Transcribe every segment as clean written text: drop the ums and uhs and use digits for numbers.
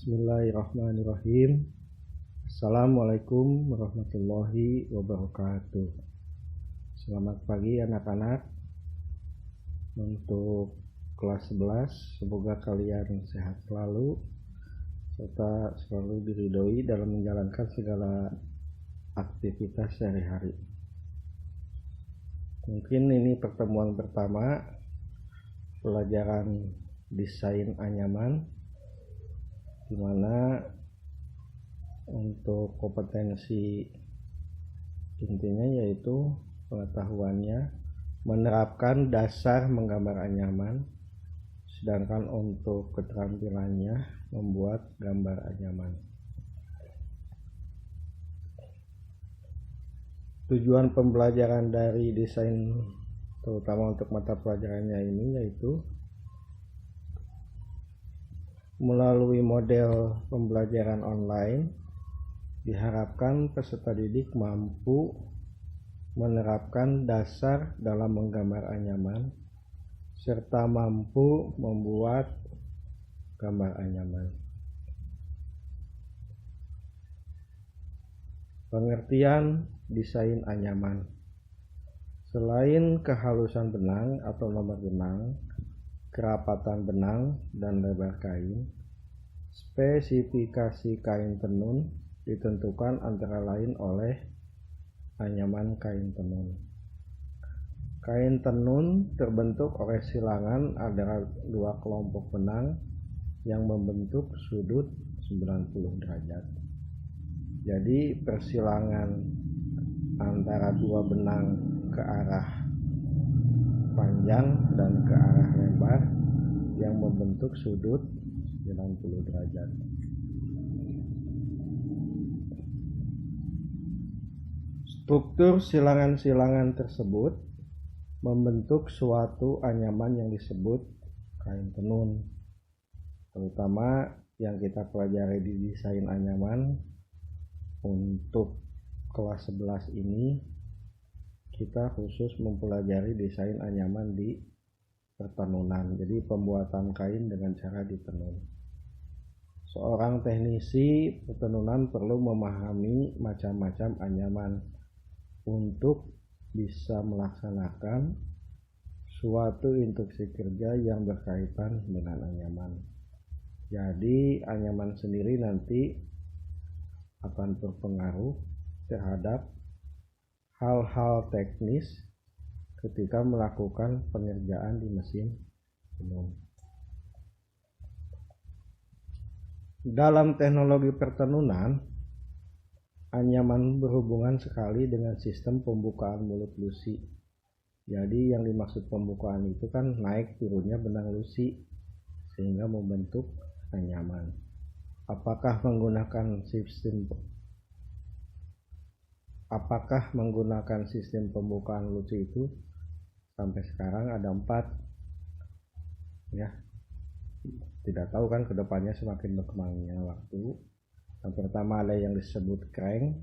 Bismillahirrahmanirrahim. Assalamualaikum warahmatullahi wabarakatuh. Selamat pagi anak-anak. Untuk kelas 11, semoga kalian sehat selalu serta selalu diridhoi dalam menjalankan segala aktivitas sehari-hari. Mungkin ini pertemuan pertama pelajaran desain anyaman, di mana untuk kompetensi intinya yaitu pengetahuannya menerapkan dasar menggambar anyaman, sedangkan untuk keterampilannya membuat gambar anyaman. Tujuan pembelajaran dari desain terutama untuk mata pelajarannya ini yaitu melalui model pembelajaran online, diharapkan peserta didik mampu menerapkan dasar dalam menggambar anyaman, serta mampu membuat gambar anyaman. Pengertian desain anyaman. Selain kehalusan benang atau nomor benang, kerapatan benang dan lebar kain, spesifikasi kain tenun ditentukan antara lain oleh anyaman kain tenun. Kain tenun terbentuk oleh silangan antara dua kelompok benang yang membentuk sudut 90 derajat. Jadi persilangan antara dua benang ke arah panjang dan ke arah lebar yang membentuk sudut 90 derajat. Struktur silangan-silangan tersebut membentuk suatu anyaman yang disebut kain tenun. Terutama yang kita pelajari di desain anyaman untuk kelas 11 ini, kita khusus mempelajari desain anyaman di pertenunan, jadi pembuatan kain dengan cara ditenun. Seorang teknisi pertenunan perlu memahami macam-macam anyaman untuk bisa melaksanakan suatu instruksi kerja yang berkaitan dengan anyaman. Jadi anyaman sendiri nanti akan berpengaruh terhadap hal-hal teknis ketika melakukan pengerjaan di mesin tenun. Dalam teknologi pertenunan, anyaman berhubungan sekali dengan sistem pembukaan mulut lusi. Jadi yang dimaksud pembukaan itu kan naik turunnya benang lusi sehingga membentuk anyaman. Apakah menggunakan sistem pembukaan lusi itu? Sampai sekarang ada 4 ya, tidak tahu kan kedepannya semakin berkembangnya waktu. Yang pertama ada yang disebut crank,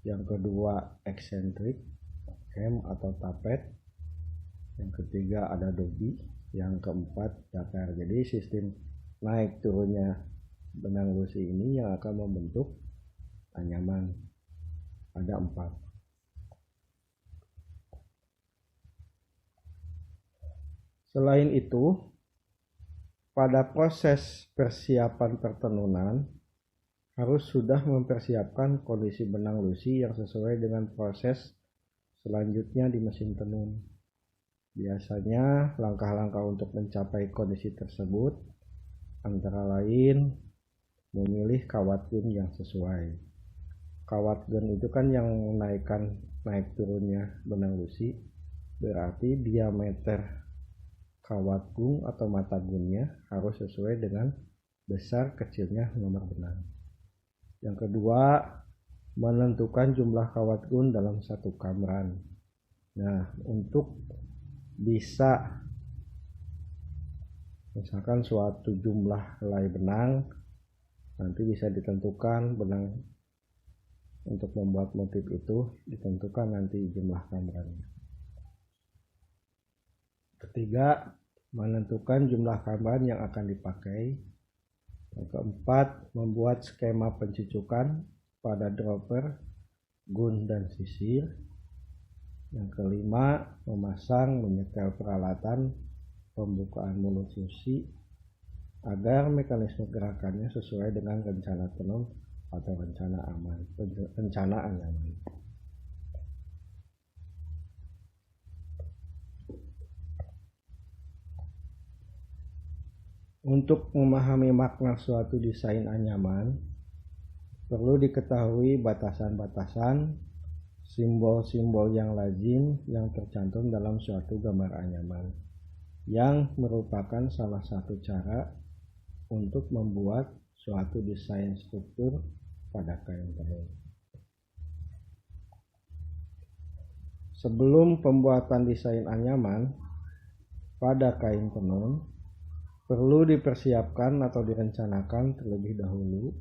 yang kedua eksentrik, hem atau tapet, yang ketiga ada dobi, yang keempat dakar. Jadi sistem naik turunnya benang lusi ini yang akan membentuk anyaman. Ada 4. Selain itu, pada proses persiapan pertenunan harus sudah mempersiapkan kondisi benang lusi yang sesuai dengan proses selanjutnya di mesin tenun. Biasanya langkah-langkah untuk mencapai kondisi tersebut antara lain memilih kawat gun yang sesuai. Kawat gun itu kan yang naik turunnya benang lusi, berarti diameter kawat gun atau mata gunnya harus sesuai dengan besar kecilnya nomor benang. Yang kedua, menentukan jumlah kawat gun dalam satu kamran. Nah, untuk bisa misalkan suatu jumlah helai benang, nanti bisa ditentukan benang untuk membuat motif itu, ditentukan nanti jumlah kamrannya. Ketiga, menentukan jumlah kamran yang akan dipakai. Yang keempat, membuat skema pencucukan pada dropper, gun, dan sisir. Yang kelima, memasang menyetel peralatan pembukaan mulut susi agar mekanisme gerakannya sesuai dengan rencana tenun atau rencana aman. Untuk memahami makna suatu desain anyaman, perlu diketahui batasan-batasan, simbol-simbol yang lazim yang tercantum dalam suatu gambar anyaman, yang merupakan salah satu cara untuk membuat suatu desain struktur pada kain tenun. Sebelum pembuatan desain anyaman pada kain tenun, perlu dipersiapkan atau direncanakan terlebih dahulu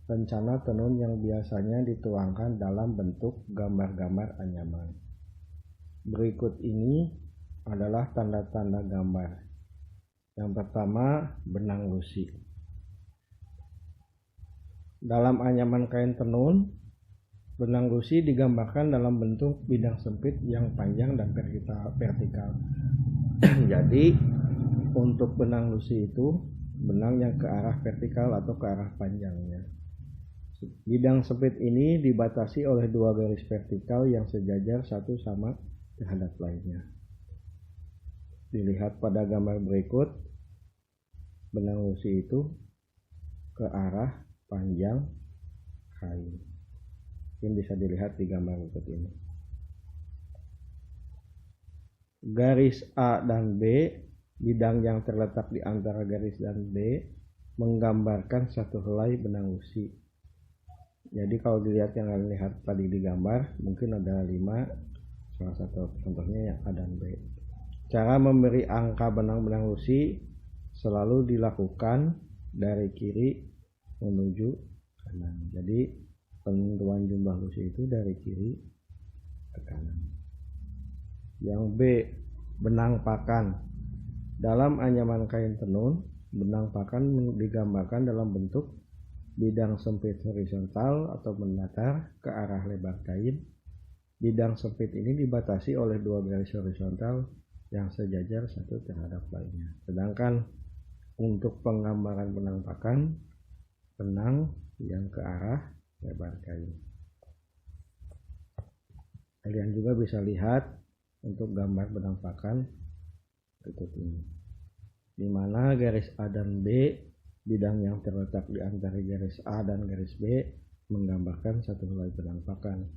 rencana tenun yang biasanya dituangkan dalam bentuk gambar-gambar anyaman. Berikut ini adalah tanda-tanda gambar. Yang pertama, benang lusi. Dalam anyaman kain tenun, benang lusi digambarkan dalam bentuk bidang sempit yang panjang dan vertikal. Jadi untuk benang lusi itu benang yang ke arah vertikal atau ke arah panjangnya. Bidang sempit ini dibatasi oleh dua garis vertikal yang sejajar satu sama terhadap lainnya. Dilihat pada gambar berikut, benang lusi itu ke arah panjang kain. Ini bisa dilihat di gambar berikut ini. Garis A dan B, bidang yang terletak di antara garis dan B, menggambarkan satu helai benang lusi. Jadi kalau dilihat yang kalian lihat tadi di gambar, mungkin ada 5, salah satu contohnya yang A dan B. Cara memberi angka benang-benang lusi selalu dilakukan dari kiri menuju kanan. Jadi penentuan jumlah lusi itu dari kiri ke kanan. Yang B, benang pakan. Dalam anyaman kain tenun, benang pakan digambarkan dalam bentuk bidang sempit horizontal atau mendatar ke arah lebar kain. Bidang sempit ini dibatasi oleh dua garis horizontal yang sejajar satu terhadap lainnya. Sedangkan untuk penggambaran benang pakan, benang yang ke arah lebar kain. Kalian juga bisa lihat untuk gambar benang pakan berikut ini, di mana garis A dan B, bidang yang terletak di antara garis A dan garis B, menggambarkan satu helai benang pakan.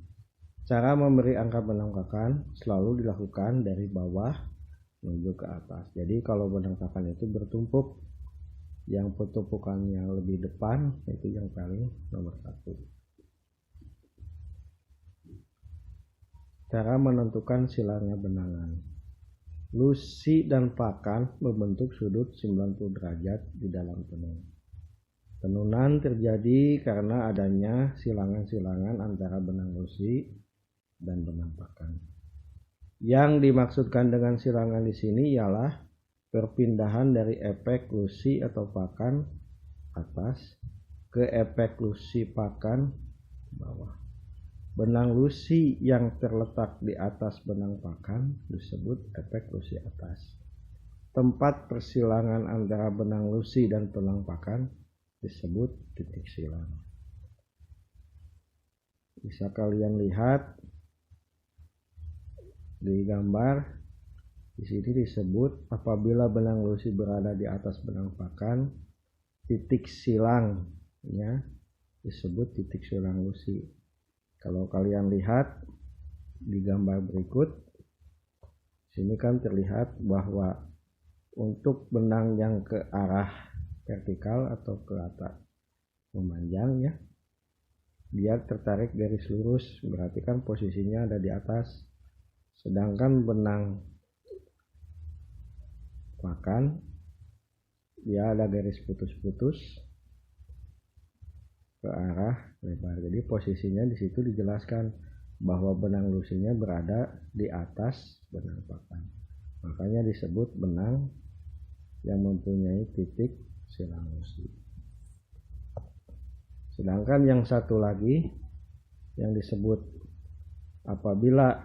Cara memberi angka benang pakan selalu dilakukan dari bawah menuju ke atas. Jadi kalau benang pakan itu bertumpuk, yang pertumpukannya lebih depan itu yang paling nomor 1. Cara menentukan silangnya benangan. Lusi dan pakan membentuk sudut 90 derajat di dalam tenun. Tenunan terjadi karena adanya silangan-silangan antara benang lusi dan benang pakan. Yang dimaksudkan dengan silangan di sini ialah perpindahan dari efek lusi atau pakan atas ke efek lusi pakan bawah. Benang lusi yang terletak di atas benang pakan disebut efek lusi atas. Tempat persilangan antara benang lusi dan benang pakan disebut titik silang. Bisa kalian lihat di gambar, di sini disebut apabila benang lusi berada di atas benang pakan, titik silangnya disebut titik silang lusi. Kalau kalian lihat di gambar berikut, sini kan terlihat bahwa untuk benang yang ke arah vertikal atau ke atas memanjang ya, dia tertarik garis lurus, berarti kan posisinya ada di atas. Sedangkan benang pakan dia ada garis putus-putus ke arah lebar. Jadi posisinya di situ dijelaskan bahwa benang lusinya berada di atas benang pakan. Makanya disebut benang yang mempunyai titik silang lusi. Sedangkan yang satu lagi yang disebut apabila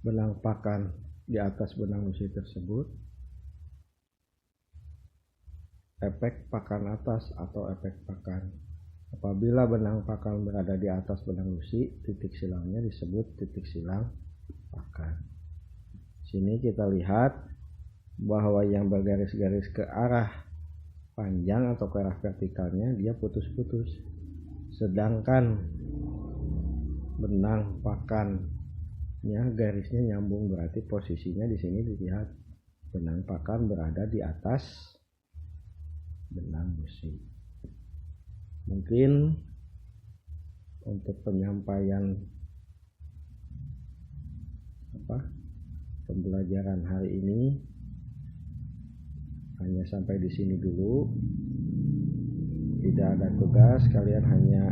benang pakan di atas benang besi tersebut, efek pakan atas atau efek pakan. Apabila benang pakan berada di atas benang besi, titik silangnya disebut titik silang pakan. Sini kita lihat bahwa yang bergaris-garis ke arah panjang atau ke arah vertikalnya dia putus-putus. Sedangkan benang pakannya garisnya nyambung, berarti posisinya di sini dilihat benang pakan berada di atas benang besi. Mungkin untuk penyampaian pembelajaran hari ini hanya sampai di sini dulu. Tidak ada tugas, kalian hanya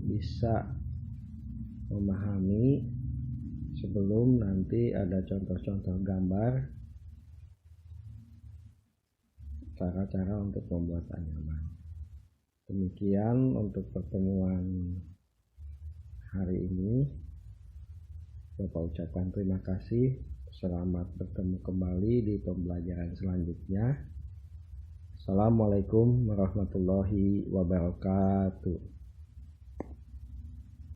bisa memahami sebelum nanti ada contoh-contoh gambar cara-cara untuk membuat anyaman. Demikian untuk pertemuan hari ini. Bapak ucapkan terima kasih. Selamat bertemu kembali di pembelajaran selanjutnya. Assalamualaikum warahmatullahi wabarakatuh.